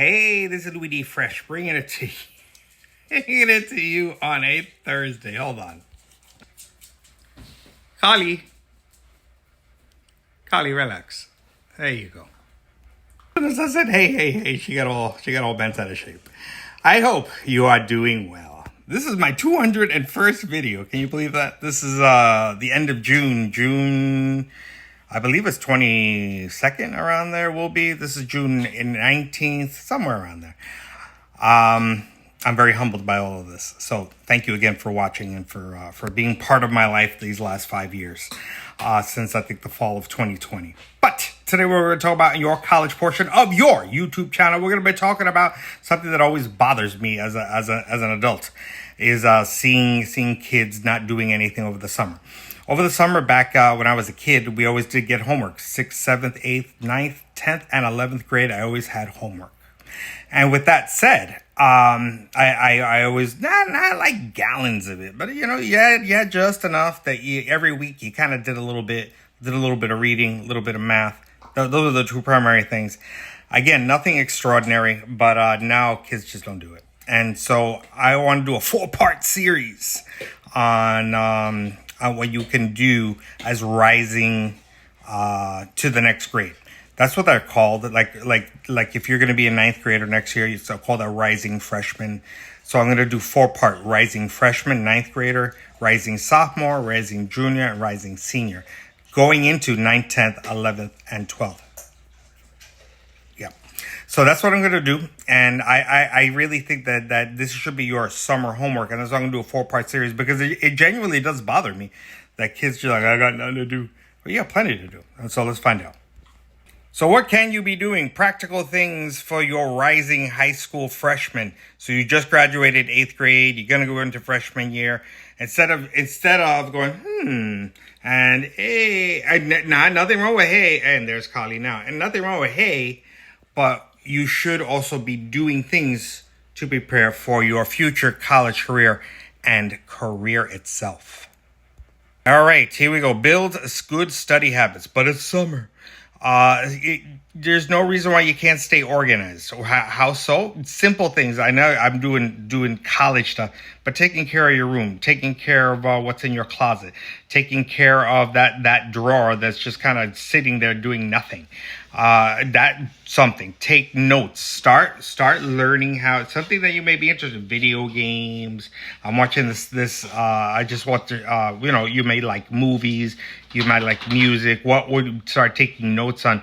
Hey, this is Louis D. Fresh, bringing it to you, bringing it to you on a Thursday. Hold on. Carly, relax. There you go. As I said, hey, she got all bent out of shape. I hope you are doing well. This is my 201st video. Can you believe that? This is the end of June. I believe it's 22nd around there will be. This is June 19th, somewhere around there. I'm very humbled by all of this. So thank you again for watching and for being part of my life these last 5 years, since I think the fall of 2020. But today we're going to talk about your college portion of your YouTube channel. We're going to be talking about something that always bothers me as an adult, is seeing kids not doing anything over the summer. Over the summer, back when I was a kid, we always did get homework. 6th, 7th, 8th, 9th, 10th, and 11th grade, I always had homework. And with that said, I always, not like gallons of it, but yeah, just enough that every week you kind of did a little bit of reading, a little bit of math. Those are the two primary things. Again, nothing extraordinary, but now kids just don't do it. And so I want to do a 4-part series on what you can do as rising to the next grade. That's what they're called. Like if you're going to be a 9th grader next year, it's called a Rising Freshman. So I'm going to do 4-part: Rising Freshman, 9th grader, Rising Sophomore, Rising Junior, and Rising Senior, going into 9th, 10th, 11th, and 12th. Yeah. So that's what I'm going to do. And I really think that this should be your summer homework. And that's why I'm going to do a 4-part series, because it genuinely does bother me that kids just like, I got nothing to do. Well, you got plenty to do. And so let's find out. So what can you be doing? Practical things for your rising high school freshman. So you just graduated 8th grade. You're going to go into freshman year. Instead of going, and hey, nothing wrong with hey, and there's Carly now. And nothing wrong with hey, but you should also be doing things to prepare for your future college career and career itself. All right, here we go. Build good study habits, but it's summer. There's no reason why you can't stay organized. How so? Simple things. I know I'm doing college stuff, but taking care of your room, taking care of what's in your closet, taking care of that drawer that's just kind of sitting there doing nothing. Something. Take notes. Start learning how, something that you may be interested in. Video games. I'm watching this. I just watched. You may like movies. You might like music. What would start taking notes on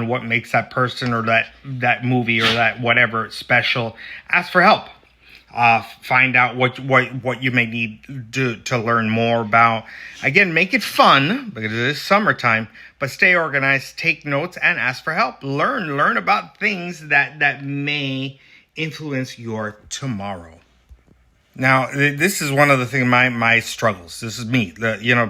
what makes that person or that movie or that whatever special. Ask for help. Find out what you may need to learn more about. Again, make it fun because it is summertime, but stay organized, take notes, and ask for help. Learn about things that may influence your tomorrow. Now, this is one of the things, my struggles. This is me.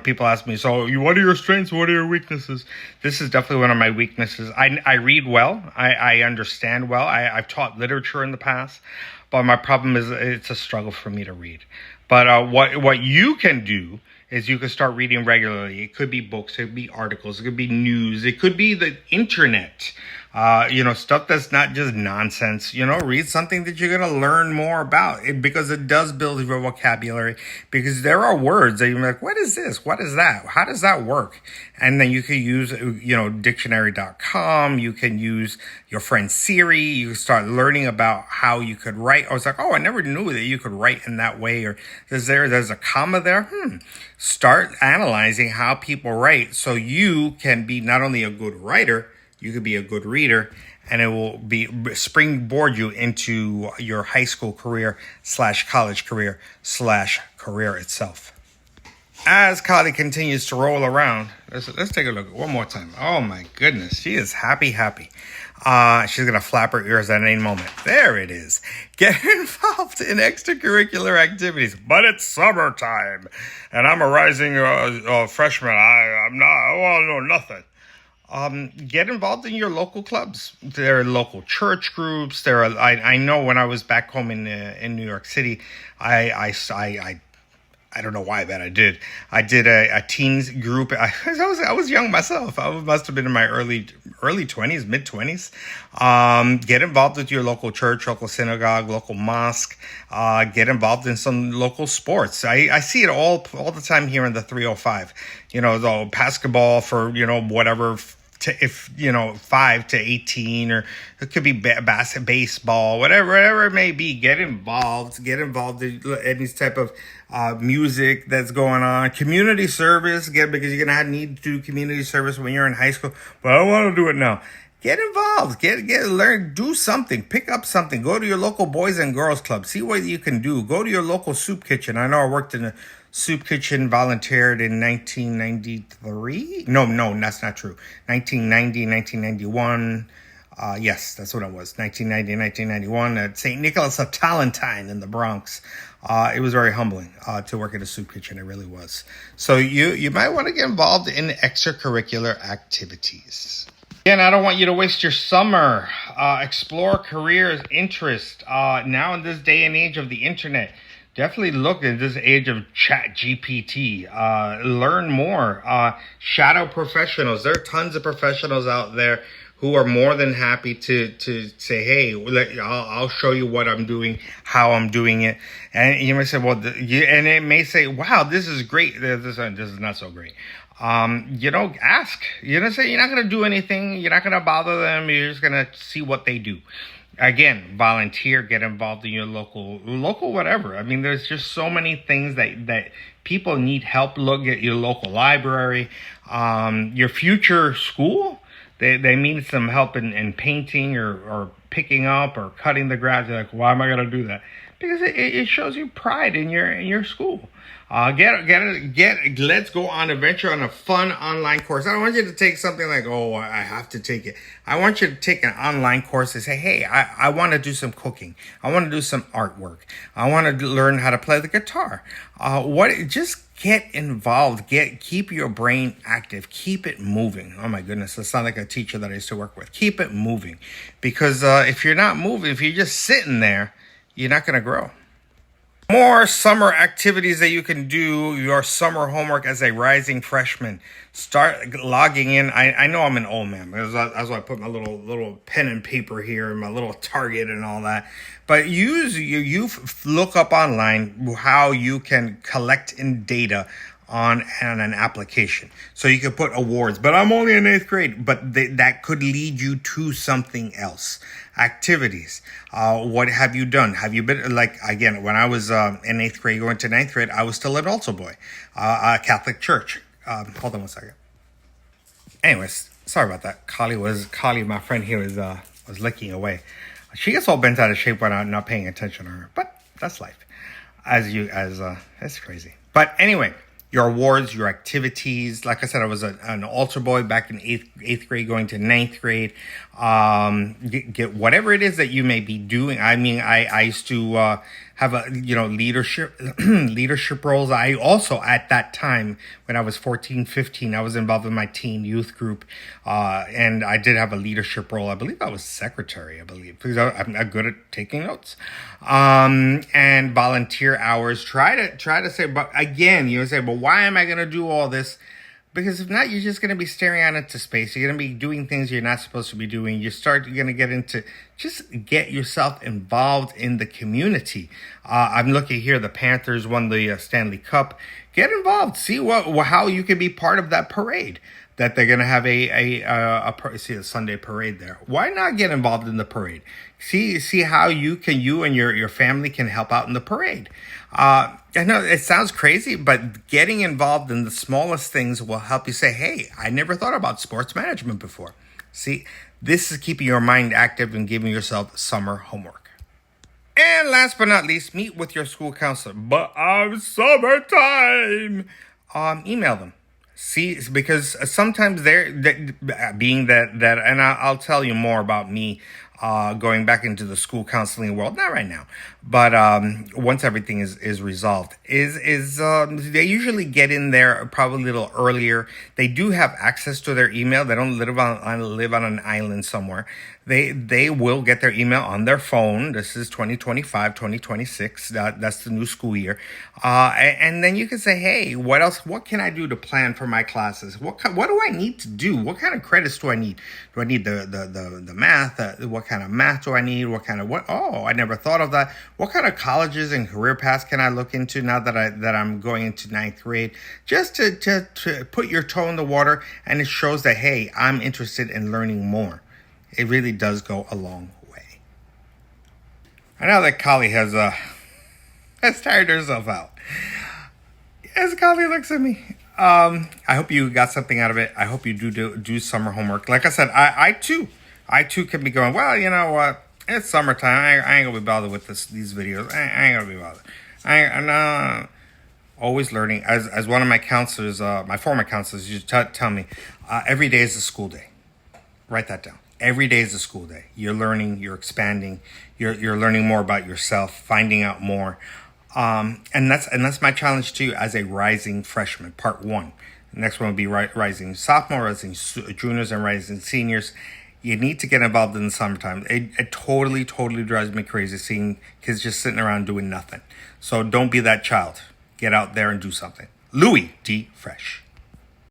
People ask me, so what are your strengths? What are your weaknesses? This is definitely one of my weaknesses. I read well. I understand well. I've taught literature in the past, but my problem is it's a struggle for me to read. But what you can do is you can start reading regularly. It could be books, it could be articles, it could be news, it could be the internet. Stuff that's not just nonsense. Read something that you're going to learn more about it, because it does build your vocabulary, because there are words that you're like, what is this? What is that? How does that work? And then you can use, dictionary.com. You can use your friend Siri. You can start learning about how you could write. I was like, I never knew that you could write in that way. Or there's a comma there. Start analyzing how people write, so you can be not only a good writer, you could be a good reader, and it will springboard you into your high school career / college career / career itself. As Carly continues to roll around, let's take a look one more time. Oh my goodness, she is happy. She's going to flap her ears at any moment. There it is. Get involved in extracurricular activities, but it's summertime, and I'm a rising freshman. I'm not. I know nothing. Get involved in your local clubs. There are local church groups. I know when I was back home in New York City, I I don't know why, but I did. I did a teens group. I was young myself. I must have been in my early 20s, mid 20s. Get involved with your local church, local synagogue, local mosque. Get involved in some local sports. I see it all the time here in the 305. The basketball for whatever. If 5 to 18, or it could be baseball, whatever it may be. Get involved in any type of music that's going on. Community service, because you're gonna need to do community service when you're in high school. But I want to do it now. Get involved. Learn. Do something. Pick up something. Go to your local boys and girls club. See what you can do. Go to your local soup kitchen. I know I worked in a soup kitchen, volunteered in 1993. No, that's not true. 1990, 1991. Yes, that's what it was. 1990, 1991 at St. Nicholas of Tallentine in the Bronx. It was very humbling to work at a soup kitchen. It really was. So you might want to get involved in extracurricular activities. Again, I don't want you to waste your summer. Explore careers, interests. Now in this day and age of the internet, definitely look at this age of Chat GPT. Learn more. Shadow professionals. There are tons of professionals out there who are more than happy to say, hey, I'll show you what I'm doing, how I'm doing it. And you may say, and it may say, wow, this is great. This is not so great. Ask. Say you're not going to do anything. You're not going to bother them. You're just going to see what they do. Again, volunteer, get involved in your local whatever. I mean, there's just so many things that people need help. Look at your local library, your future school. They need some help in painting or picking up or cutting the grass. They're like, why am I going to do that? Because it shows you pride in your school. Let's go on an adventure on a fun online course. I don't want you to take something like, oh, I have to take it. I want you to take an online course and say, hey, I want to do some cooking. I want to do some artwork. I want to learn how to play the guitar. Just get involved. Keep your brain active. Keep it moving. Oh my goodness, that sounds like a teacher that I used to work with. Keep it moving, because if you're not moving, if you're just sitting there, you're not going to grow. More summer activities that you can do, your summer homework as a rising freshman. Start logging in. I know I'm an old man. That's why I put my little pen and paper here and my little target and all that. But you look up online how you can collect in data on an application. So you could put awards, but I'm only in 8th grade. But that could lead you to something else. Activities. What have you done? Have you been, again, when I was in 8th grade going to 9th grade, I was still an altar boy, a Catholic church. Hold on one second. Anyways, sorry about that. Kali, my friend here, was licking away. She gets all bent out of shape when I'm not paying attention to her, but that's life. That's crazy. But anyway, your awards, your activities. Like I said, I was an altar boy back in 8th grade going to 9th grade. Get whatever it is that you may be doing. I mean, I used to have leadership roles. I also, at that time, when I was 14, 15, I was involved in my teen youth group. And I did have a leadership role. I believe I was secretary, because I'm good at taking notes. And volunteer hours. Try to say, but again, you say, but why am I going to do all this? Because if not, you're just going to be staring out into space. You're going to be doing things you're not supposed to be doing. You're going to get into, just get yourself involved in the community. I'm looking here. The Panthers won the Stanley Cup. Get involved. See how you can be part of that parade. That they're going to have a Sunday parade there. Why not get involved in the parade? See how you and your family can help out in the parade. I know it sounds crazy, but getting involved in the smallest things will help you say, hey, I never thought about sports management before. See, this is keeping your mind active and giving yourself summer homework. And last but not least, meet with your school counselor. But summertime. Email them. See, because sometimes being that, and I'll tell you more about me going back into the school counseling world, not right now, but once everything is resolved, they usually get in there probably a little earlier. They do have access to their email. They don't live on an island somewhere. They will get their email on their phone. This is 2025, 2026. That's the new school year. And then you can say, hey, what else? What can I do to plan for my classes? What do I need to do? What kind of credits do I need? Do I need the math? What kind of math do I need? What kind of what? Oh, I never thought of that. What kind of colleges and career paths can I look into now that I'm going into ninth grade? Just to put your toe in the water, and it shows that, hey, I'm interested in learning more. It really does go a long way. I know that Kali has tired herself out. As Kali looks at me, I hope you got something out of it. I hope you do summer homework. Like I said, I too can be going, well, you know what? It's summertime. I ain't gonna be bothered with these videos. I ain't gonna be bothered. I'm always learning. As one of my counselors, my former counselors, used to tell me, every day is a school day. Write that down. Every day is a school day. You're learning, you're expanding, you're learning more about yourself, finding out more. And that's my challenge to you as a rising freshman, part 1. The next one will be rising sophomore, rising juniors, and rising seniors. You need to get involved in the summertime. It totally drives me crazy seeing kids just sitting around doing nothing. So don't be that child. Get out there and do something. Louis D. Fresh.